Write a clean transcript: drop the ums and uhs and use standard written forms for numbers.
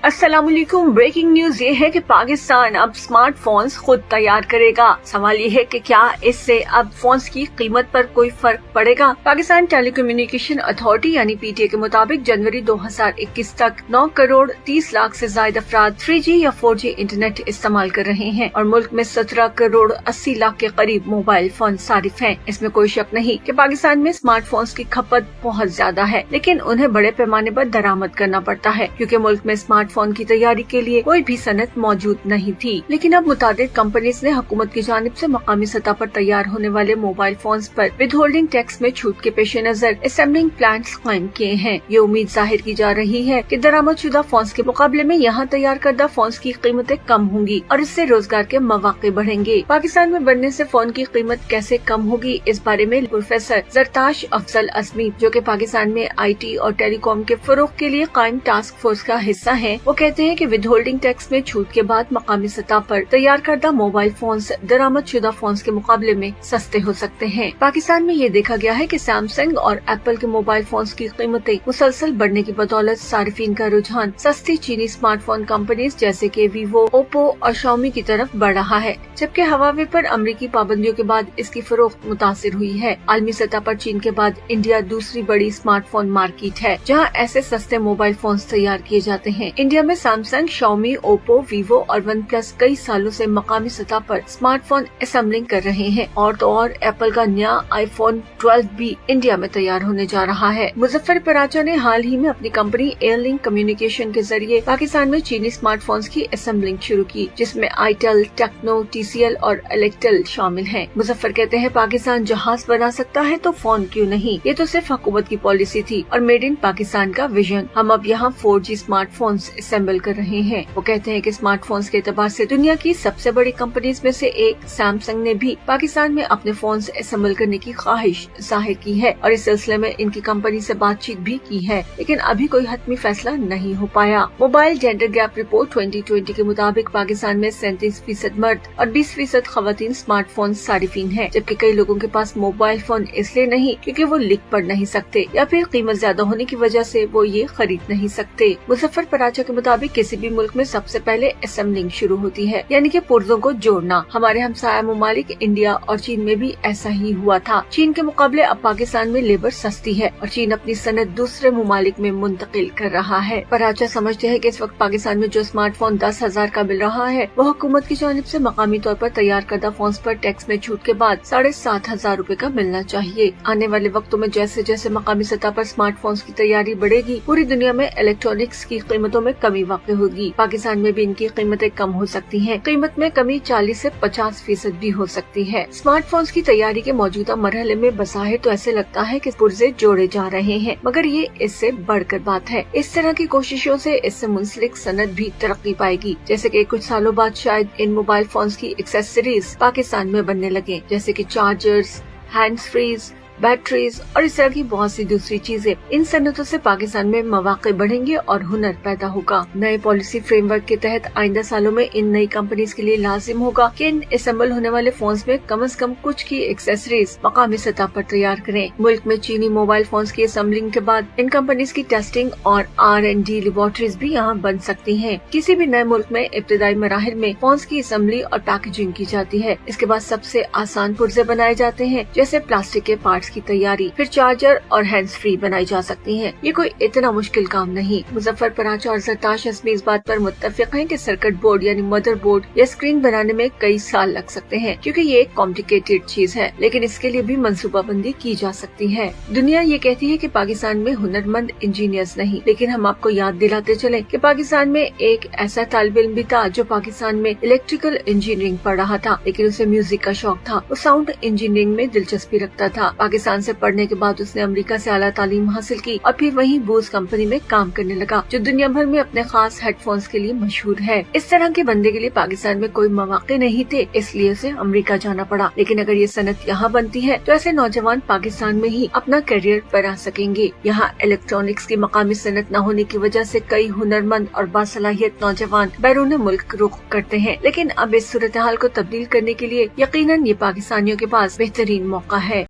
अस्सलाम वालेकुम। Breaking news ये है कि पाकिस्तान अब स्मार्टफोन्स खुद तैयार करेगा। सवाल ये है कि क्या इससे अब फोन्स की कीमत पर कोई फर्क पड़ेगा। पाकिस्तान टेलीकम्युनिकेशन अथॉरिटी यानी पीटीए के मुताबिक जनवरी 2021 तक 9 करोड़ 30 लाख से ज्यादा अफराद 3G या 4G इंटरनेट इस्तेमाल कर रहे हैं और मुल्क में 17 करोड़ 80 लाख के करीब मोबाइल फोन सारिफ हैं। इसमें कोई शक नहीं कि पाकिस्तान में स्मार्टफोन्स की खपत बहुत ज्यादा है, लेकिन उन्हें बड़े पैमाने पर दरामद करना पड़ता है क्योंकि मुल्क में स्मार्टफोन की तैयारी के लिए कोई भी सनद मौजूद नहीं थी। लेकिन अब मुताबिक कंपनीज ने हुकूमत की जानिब से मकामी सतह पर तैयार होने वाले मोबाइल फोन्स पर विद होल्डिंग टैक्स में छूट के पेश नजर असेंबलिंग प्लांट्स कायम किए हैं। ये उम्मीद जाहिर की जा रही है कि दरामदशुदा फोन्स के मुकाबले में यहाँ तैयार करदा फोन्स की कीमतें कम होंगी और इससे रोजगार के मौके बढ़ेंगे। पाकिस्तान में बनने से फोन की कीमत कैसे कम होगी, इस बारे में प्रोफेसर जरताश अफजल असमी, जो कि पाकिस्तान में IT और टेलीकॉम के फरोग के लिए कायम टास्क फोर्स का हिस्सा है, वो कहते हैं कि विद होल्डिंग टैक्स में छूट के बाद मकामी सतह पर तैयार करदा मोबाइल फोन्स दरामदशुदा फोन्स के मुकाबले में सस्ते हो सकते हैं। पाकिस्तान में ये देखा गया है कि सैमसंग और एप्पल के मोबाइल फोन्स की कीमतें मुसलसल बढ़ने की बदौलत सार्फिन का रुझान सस्ती चीनी स्मार्टफोन कंपनीज जैसे कि वीवो, ओप्पो और शाओमी की तरफ बढ़ रहा है, जबकि हवावे पर अमरीकी पाबंदियों के बाद इसकी फरोख्त मुतासिर हुई है। आलमी सतह पर चीन के बाद इंडिया दूसरी बड़ी स्मार्टफोन मार्केट है जहाँ ऐसे सस्ते मोबाइल फोन्स तैयार किए जाते हैं। इंडिया में सैमसंग, शाओमी, ओप्पो, वीवो और वन प्लस कई सालों से मकामी सतह पर स्मार्टफोन असेंबलिंग कर रहे हैं और तो और एप्पल का नया iPhone 12 भी इंडिया में तैयार होने जा रहा है। मुजफ्फर पराचा ने हाल ही में अपनी कंपनी एयरलिंक कम्युनिकेशन के जरिए पाकिस्तान में चीनी स्मार्टफोन्स की असेंबलिंग शुरू की, जिसमें आईटेल, टेक्नो, TCL और इलेक्टेल शामिल हैं। मुजफ्फर कहते हैं, पाकिस्तान जहाज बना सकता है तो फोन क्यों नहीं। ये तो सिर्फ हुकूमत की पॉलिसी थी और मेड इन पाकिस्तान का विजन। हम अब यहाँ 4G स्मार्टफोन्स असेंबल कर रहे हैं। वो कहते हैं कि स्मार्टफोन्स के एतबार से दुनिया की सबसे बड़ी कंपनीज में से एक सैमसंग ने भी पाकिस्तान में अपने फोन्स असेंबल करने की ख्वाहिश जाहिर की है और इस सिलसिले में इनकी कंपनी से बातचीत भी की है, लेकिन अभी कोई हतमी फैसला नहीं हो पाया। मोबाइल जेंडर गैप रिपोर्ट 2020 के मुताबिक पाकिस्तान में 37% मर्द और 20% खवातीन स्मार्टफोन सारिफीन है, जबकि कई लोगों के पास मोबाइल फोन इसलिए नहीं क्योंकि वो लिख पढ़ नहीं सकते या फिर कीमत ज्यादा होने की वजह से वो ये खरीद नहीं सकते। मुजफ्फर पराचा के मुताबिक किसी भी मुल्क में सबसे पहले असेंबलिंग शुरू होती है, यानी कि पुर्जों को जोड़ना। हमारे हमसाया मुमालिक इंडिया और चीन में भी ऐसा ही हुआ था। चीन के मुकाबले अब पाकिस्तान में लेबर सस्ती है और चीन अपनी सनत दूसरे मुमालिक में मुंतकिल कर रहा है। पराचा समझते हैं कि इस वक्त पाकिस्तान में जो स्मार्टफोन 10,000 का मिल रहा है वो हुकूमत की जानिब से मकामी तौर पर तैयार करदा फोन पर टैक्स में छूट के बाद 7,500 रूपए का मिलना चाहिए। आने वाले वक्तों में जैसे जैसे मकामी सतह पर स्मार्टफोन्स की तैयारी बढ़ेगी, पूरी दुनिया में इलेक्ट्रॉनिक्स की कीमतों में कमी वाक़ होगी। पाकिस्तान में भी इनकी कीमतें कम हो सकती हैं। कीमत में कमी 40 से 50% भी हो सकती है। स्मार्टफोन्स की तैयारी के मौजूदा मरहले में बज़ाहिर तो ऐसे लगता है कि पुर्जे जोड़े जा रहे हैं, मगर ये इससे बढ़कर बात है। इस तरह की कोशिशों से इससे मुंसलिक सनत भी तरक्की पाएगी, जैसे कि कुछ सालों बाद शायद इन मोबाइल फोन्स की एक्सेसरीज पाकिस्तान में बनने लगे, जैसे कि चार्जर्स, हैंड्स फ्रीज, बैटरीज और इस तरह की बहुत सी दूसरी चीजें। इन सनतों से पाकिस्तान में मौके बढ़ेंगे और हुनर पैदा होगा। नए पॉलिसी फ्रेमवर्क के तहत आइंदा सालों में इन नई कंपनीज के लिए लाजिम होगा कि इन असेंबल होने वाले फोन्स में कम से कम कुछ की एक्सेसरीज मकामी सतह पर तैयार करें। मुल्क में चीनी मोबाइल फोन्स की असेंबलिंग के बाद इन कंपनीज की टेस्टिंग और R&D लेबोरेटरीज भी यहाँ बन सकती है। किसी भी नए मुल्क में इब्तदाई मराहिल में फोन्स की असेंबली और पैकेजिंग की जाती है। इसके बाद सबसे आसान पुर्जे बनाए जाते हैं, जैसे प्लास्टिक के पार्ट्स की तैयारी, फिर चार्जर और हैंड्स फ्री बनाई जा सकती हैं। ये कोई इतना मुश्किल काम नहीं। मुजफ्फर पराचा और जरताश असमी इस बात पर मुत्तफिक हैं कि सर्किट बोर्ड यानी मदर बोर्ड या स्क्रीन बनाने में कई साल लग सकते हैं, क्योंकि ये एक कॉम्प्लिकेटेड चीज है, लेकिन इसके लिए भी मंसूबाबंदी की जा सकती है। दुनिया ये कहती है कि पाकिस्तान में हुनरमंद इंजीनियर्स नहीं, लेकिन हम आपको याद दिलाते चले कि पाकिस्तान में एक ऐसा तालिब इल्म भी था जो पाकिस्तान में इलेक्ट्रिकल इंजीनियरिंग पढ़ रहा था, लेकिन उसे म्यूजिक का शौक था। वो साउंड इंजीनियरिंग में दिलचस्पी रखता था। पाकिस्तान से पढ़ने के बाद उसने अमेरिका से आला तालीम हासिल की और फिर वहीं बूज कंपनी में काम करने लगा, जो दुनिया भर में अपने खास हेडफोन्स के लिए मशहूर है। इस तरह के बंदे के लिए पाकिस्तान में कोई मौके नहीं थे, इसलिए उसे अमेरिका जाना पड़ा। लेकिन अगर ये सनत यहाँ बनती है तो ऐसे नौजवान पाकिस्तान में ही अपना करियर बना सकेंगे। यहाँ इलेक्ट्रॉनिक्स की मकामी सनत न होने की वजह से कई हुनरमंद और बासलाहियत नौजवान बैरून मुल्क रुख करते हैं, लेकिन अब इस सूरत हाल को तब्दील करने के लिए यकीनन ये पाकिस्तानियों के पास बेहतरीन मौका है।